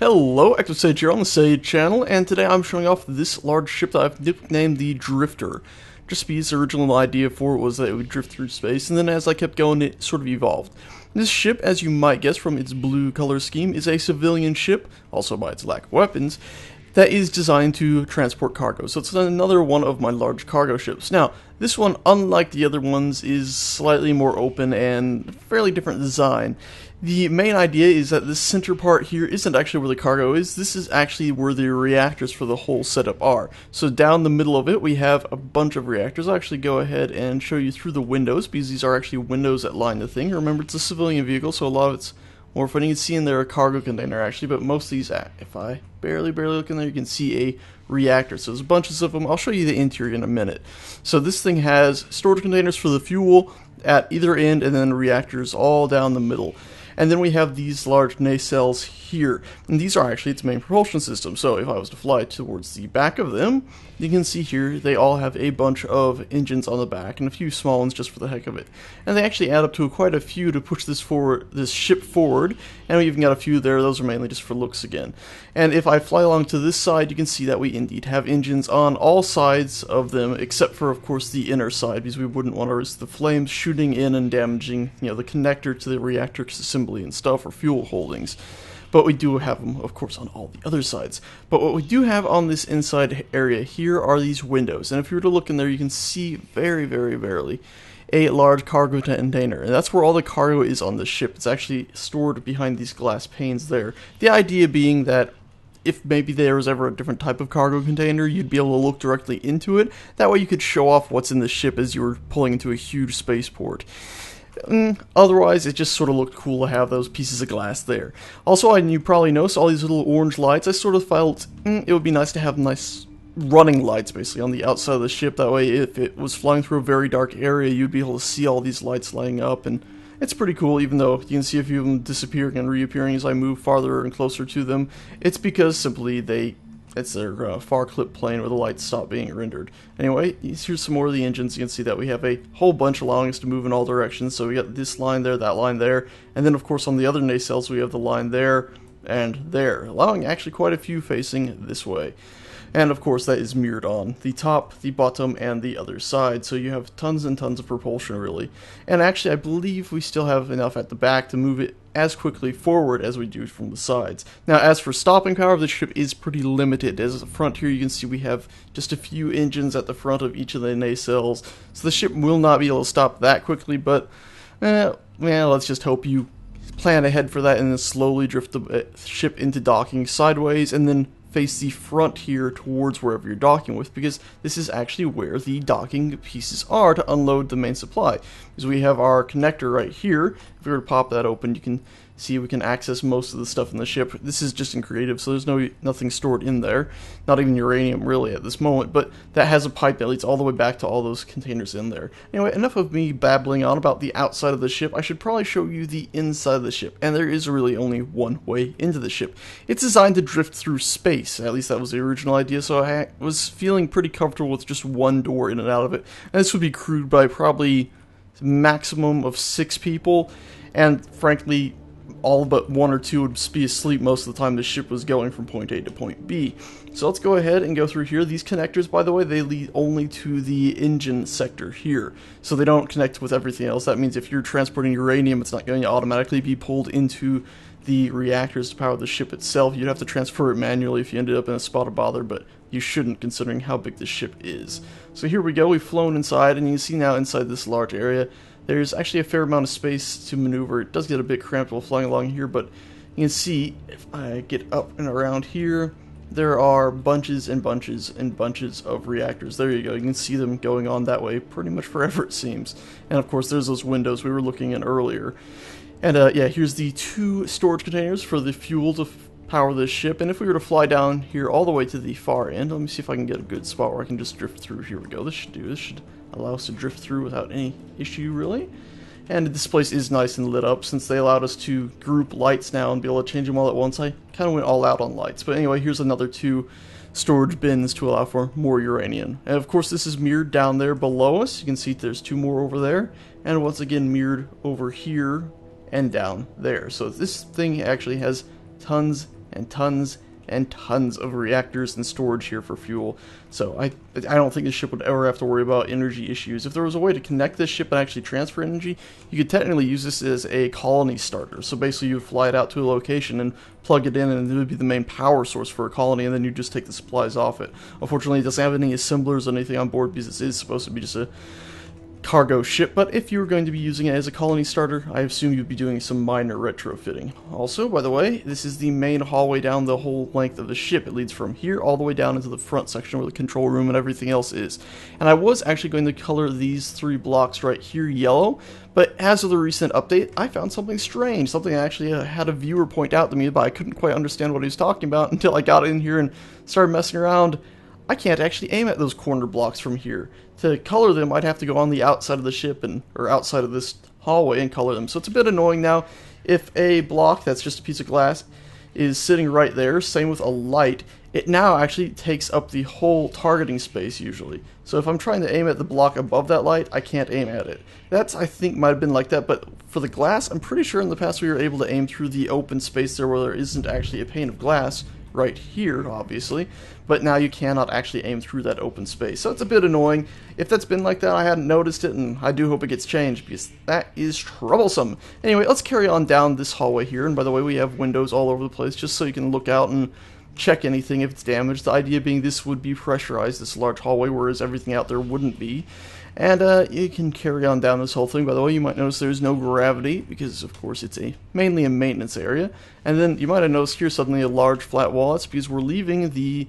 Hello, ActiveSage here on the Sage channel, and today I'm showing off this large ship that I've nicknamed the Drifter. Just because the original idea for it was that it would drift through space, and then as I kept going it sort of evolved. This ship, as you might guess from its blue color scheme, is a civilian ship, also by its lack of weapons, that is designed to transport cargo. So it's another one of my large cargo ships. Now, this one, unlike the other ones, is slightly more open and fairly different design. The main idea is that this center part here isn't actually where the cargo is. This is actually where the reactors for the whole setup are. So down the middle of it we have a bunch of reactors. I'll actually go ahead and show you through the windows, because these are actually windows that line the thing. Remember, it's a civilian vehicle, so a lot of it's more funny. You can see in there a cargo container actually, but most of these, if I barely look in there, you can see a reactor. So there's bunches of them. I'll show you the interior in a minute. So this thing has storage containers for the fuel at either end, and then reactors all down the middle. And then we have these large nacelles here, and these are actually its main propulsion system. So if I was to fly towards the back of them, you can see here they all have a bunch of engines on the back and a few small ones just for the heck of it. And they actually add up to quite a few to push this ship forward, and we even got a few there. Those are mainly just for looks again. And if I fly along to this side, you can see that we indeed have engines on all sides of them, except for, of course, the inner side, because we wouldn't want to risk the flames shooting in and damaging, the connector to the reactor assembly and stuff, or fuel holdings. But we do have them, of course, on all the other sides. But what we do have on this inside area here are these windows. And if you were to look in there, you can see very barely a large cargo container. And that's where all the cargo is on the ship. It's actually stored behind these glass panes there. The idea being that if maybe there was ever a different type of cargo container, you'd be able to look directly into it. That way you could show off what's in the ship as you were pulling into a huge spaceport. Otherwise, it just sort of looked cool to have those pieces of glass there. Also, you probably noticed all these little orange lights. I sort of felt it would be nice to have nice running lights, basically, on the outside of the ship. That way, if it was flying through a very dark area, you'd be able to see all these lights lighting up, and it's pretty cool, even though you can see a few of them disappearing and reappearing as I move farther and closer to them. It's because simply it's their far clip plane where the lights stop being rendered. Anyway, here's some more of the engines. You can see that we have a whole bunch allowing us to move in all directions. So we got this line there, that line there, and then of course on the other nacelles we have the line there and there, allowing actually quite a few facing this way. And of course that is mirrored on the top, the bottom, and the other side, so you have tons and tons of propulsion really. And actually I believe we still have enough at the back to move it as quickly forward as we do from the sides. Now as for stopping power, the ship is pretty limited. As at the front here you can see we have just a few engines at the front of each of the nacelles, so the ship will not be able to stop that quickly, but well, let's just hope you plan ahead for that and then slowly drift the ship into docking sideways and then face the front here towards wherever you're docking with, because this is actually where the docking pieces are to unload the main supply. Because we have our connector right here. If we were to pop that open, you can see we can access most of the stuff in the ship. This is just in creative, so there's nothing stored in there, not even uranium really at this moment, but that has a pipe that leads all the way back to all those containers in there. Anyway, enough of me babbling on about the outside of the ship. I should probably show you the inside of the ship, and there is really only one way into the ship. It's designed to drift through space, at least that was the original idea, so I was feeling pretty comfortable with just one door in and out of it. And this would be crewed by probably a maximum of 6 people, and frankly all but 1 or 2 would be asleep most of the time the ship was going from point A to point B. So let's go ahead and go through here. These connectors, by the way, they lead only to the engine sector here, so they don't connect with everything else. That means if you're transporting uranium, it's not going to automatically be pulled into the reactors to power the ship itself. You'd have to transfer it manually if you ended up in a spot of bother, but you shouldn't, considering how big the ship is. So here we go, we've flown inside, and you can see now inside this large area there's actually a fair amount of space to maneuver. It does get a bit cramped while flying along here, but you can see if I get up and around here, there are bunches and bunches and bunches of reactors. There you go, you can see them going on that way pretty much forever it seems. And of course there's those windows we were looking at earlier. And yeah, here's the 2 storage containers for the fuel to power this ship. And if we were to fly down here all the way to the far end, let me see if I can get a good spot where I can just drift through. Here we go. This should allow us to drift through without any issue really. And this place is nice and lit up. Since they allowed us to group lights now and be able to change them all at once, I kind of went all out on lights. But anyway, here's another 2 storage bins to allow for more uranium. And of course this is mirrored down there below us. You can see there's 2 more over there, and once again mirrored over here and down there. So this thing actually has tons and tons of reactors and storage here for fuel. So I don't think this ship would ever have to worry about energy issues. If there was a way to connect this ship and actually transfer energy, you could technically use this as a colony starter. So basically you would fly it out to a location and plug it in, and it would be the main power source for a colony, and then you just take the supplies off it. Unfortunately, it doesn't have any assemblers or anything on board because this is supposed to be just a cargo ship, but if you were going to be using it as a colony starter, I assume you'd be doing some minor retrofitting. Also, by the way, this is the main hallway down the whole length of the ship. It leads from here all the way down into the front section where the control room and everything else is. And I was actually going to color these 3 blocks right here yellow, but as of the recent update, I found something strange, something I actually had a viewer point out to me, but I couldn't quite understand what he was talking about until I got in here and started messing around. I can't actually aim at those corner blocks from here. To color them, I'd have to go on the outside of the ship or outside of this hallway and color them. So it's a bit annoying now. If a block that's just a piece of glass is sitting right there, same with a light, it now actually takes up the whole targeting space usually. So if I'm trying to aim at the block above that light, I can't aim at it. That's, I think, might have been like that, but for the glass, I'm pretty sure in the past we were able to aim through the open space there where there isn't actually a pane of glass. Right here, obviously, but now you cannot actually aim through that open space. So it's a bit annoying. If that's been like that, I hadn't noticed it, and I do hope it gets changed, because that is troublesome. Anyway, let's carry on down this hallway here, and by the way, we have windows all over the place, just so you can look out and check anything if it's damaged. The idea being this would be pressurized, this large hallway, whereas everything out there wouldn't be. And you can carry on down this whole thing. By the way, you might notice there's no gravity, because of course it's mainly a maintenance area. And then you might have noticed here suddenly a large flat wall. It's because we're leaving the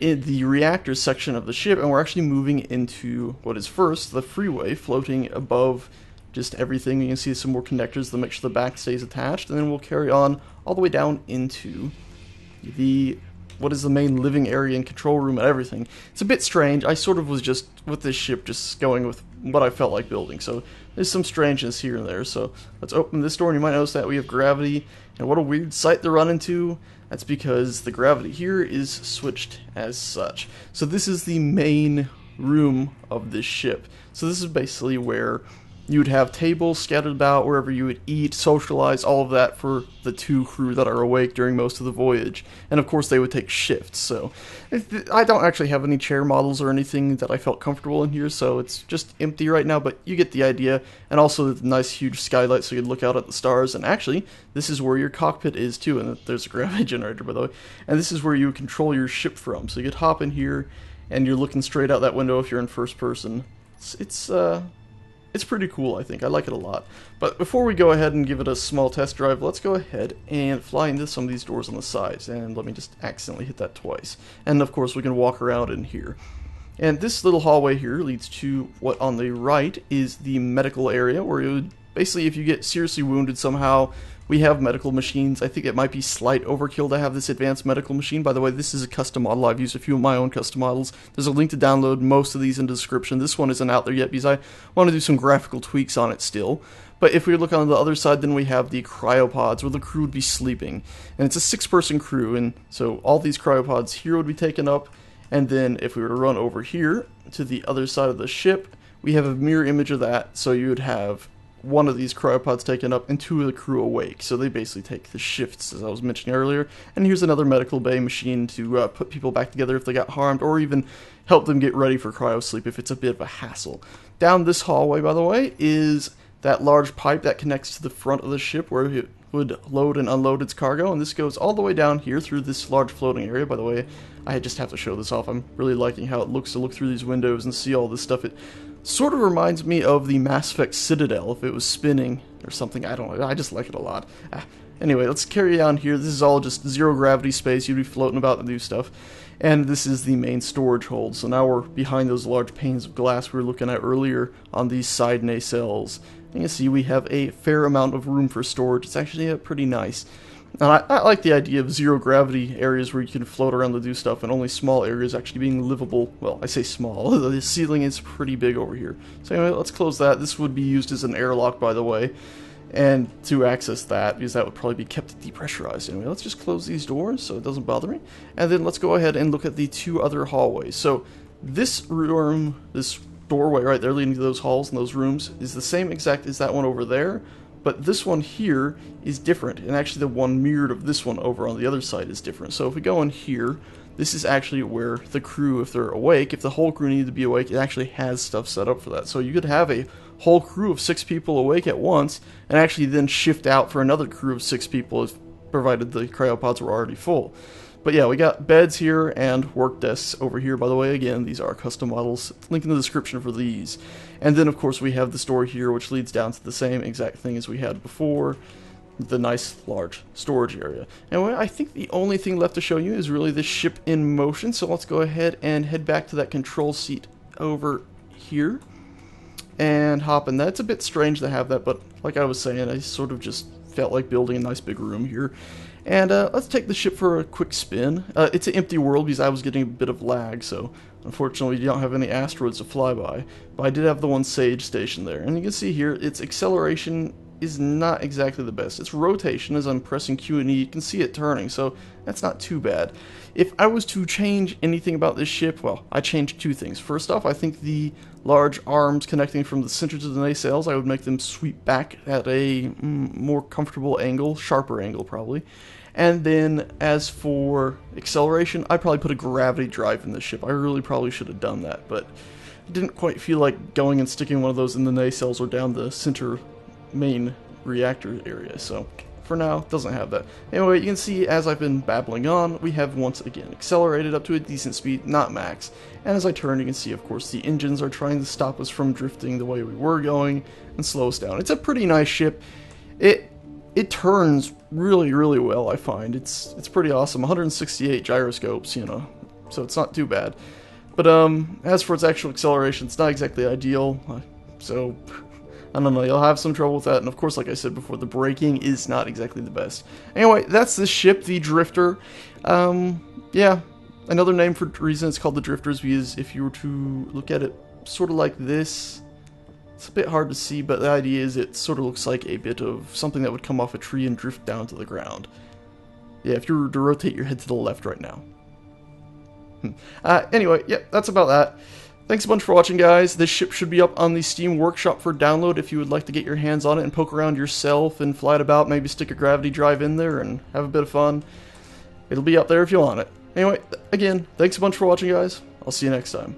reactor section of the ship, and we're actually moving into what is first the freeway floating above just everything. You can see some more connectors to make sure the back stays attached, and then we'll carry on all the way down into what is the main living area and control room and everything. It's a bit strange. I sort of was just, with this ship, just going with what I felt like building. So there's some strangeness here and there. So let's open this door, and you might notice that we have gravity. And what a weird sight to run into. That's because the gravity here is switched as such. So this is the main room of this ship. So this is basically where you would have tables scattered about wherever you would eat, socialize, all of that for the 2 crew that are awake during most of the voyage. And of course they would take shifts, so I don't actually have any chair models or anything that I felt comfortable in here, so it's just empty right now, but you get the idea. And also the nice huge skylight so you can look out at the stars. And actually, this is where your cockpit is too, and there's a gravity generator, by the way. And this is where you control your ship from. So you could hop in here, and you're looking straight out that window if you're in first person. It's pretty cool, I think. I like it a lot. But before we go ahead and give it a small test drive, let's go ahead and fly into some of these doors on the sides. And let me just accidentally hit that twice. And of course we can walk around in here. And this little hallway here leads to what on the right is the medical area, where you would basically, if you get seriously wounded somehow, we have medical machines. I think it might be slight overkill to have this advanced medical machine. By the way, this is a custom model. I've used a few of my own custom models. There's a link to download most of these in the description. This one isn't out there yet because I want to do some graphical tweaks on it still. But if we look on the other side, then we have the cryopods where the crew would be sleeping. And it's a 6-person crew, and so all these cryopods here would be taken up. And then if we were to run over here to the other side of the ship, we have a mirror image of that. So you would have one of these cryopods taken up and 2 of the crew awake. So they basically take the shifts, as I was mentioning earlier. And here's another medical bay machine to put people back together if they got harmed, or even help them get ready for cryosleep if it's a bit of a hassle. Down this hallway, by the way, is that large pipe that connects to the front of the ship where it would load and unload its cargo. And this goes all the way down here through this large floating area. By the way, I just have to show this off. I'm really liking how it looks to look through these windows and see all this stuff. It sort of reminds me of the Mass Effect Citadel if it was spinning or something. I don't know. I just like it a lot. Anyway, let's carry on here. This is all just zero gravity space. You'd be floating about and do stuff. And this is the main storage hold. So now we're behind those large panes of glass we were looking at earlier on these side nacelles. And you can see we have a fair amount of room for storage. It's actually pretty nice. And I like the idea of zero gravity areas where you can float around to do stuff, and only small areas actually being livable. Well, I say small. The ceiling is pretty big over here. So anyway, let's close that. This would be used as an airlock, by the way, and to access that, because that would probably be kept depressurized. Anyway, let's just close these doors so it doesn't bother me. And then let's go ahead and look at the 2 other hallways. So this room, this doorway right there leading to those halls and those rooms is the same exact as that one over there. But this one here is different, and actually the one mirrored of this one over on the other side is different. So if we go in here, this is actually where the crew, if they're awake, if the whole crew needed to be awake, it actually has stuff set up for that. So you could have a whole crew of 6 people awake at once, and actually then shift out for another crew of 6 people, if provided the cryopods were already full. But yeah, we got beds here and work desks over here, by the way. Again, these are custom models. Link in the description for these. And then, of course, we have this door here, which leads down to the same exact thing as we had before. The nice, large storage area. And I think the only thing left to show you is really this ship in motion. So let's go ahead and head back to that control seat over here. And hop in that. It's a bit strange to have that, but like I was saying, I sort of just felt like building a nice big room here. And let's take the ship for a quick spin. It's an empty world because I was getting a bit of lag, so unfortunately you don't have any asteroids to fly by. But I did have the one Sage station there. And you can see here, its acceleration is not exactly the best. Its rotation, as I'm pressing Q and E, you can see it turning, so that's not too bad. If I was to change anything about this ship, well, I changed 2 things. First off, I think the large arms connecting from the center to the nacelles, I would make them sweep back at a more comfortable angle, sharper angle probably. And then as for acceleration, I'd probably put a gravity drive in this ship. I really probably should have done that, but I didn't quite feel like going and sticking one of those in the nacelles or down the center main reactor area, so for now, it doesn't have that. Anyway, you can see as I've been babbling on, we have once again accelerated up to a decent speed, not max, and as I turn, you can see, of course, the engines are trying to stop us from drifting the way we were going and slow us down. It's a pretty nice ship. It turns really, really well, I find. It's pretty awesome. 168 gyroscopes, you know, so it's not too bad. But as for its actual acceleration, it's not exactly ideal, so I don't know, you'll have some trouble with that, and of course, like I said before, the braking is not exactly the best. Anyway, that's this ship, the Drifter. Yeah, another name for the reason it's called the Drifter is because if you were to look at it sort of like this, it's a bit hard to see, but the idea is it sort of looks like a bit of something that would come off a tree and drift down to the ground. Yeah, if you were to rotate your head to the left right now. Anyway, yeah, that's about that. Thanks a bunch for watching, guys. This ship should be up on the Steam Workshop for download if you would like to get your hands on it and poke around yourself and fly it about, maybe stick a gravity drive in there and have a bit of fun. It'll be up there if you want it. Anyway, again, thanks a bunch for watching, guys. I'll see you next time.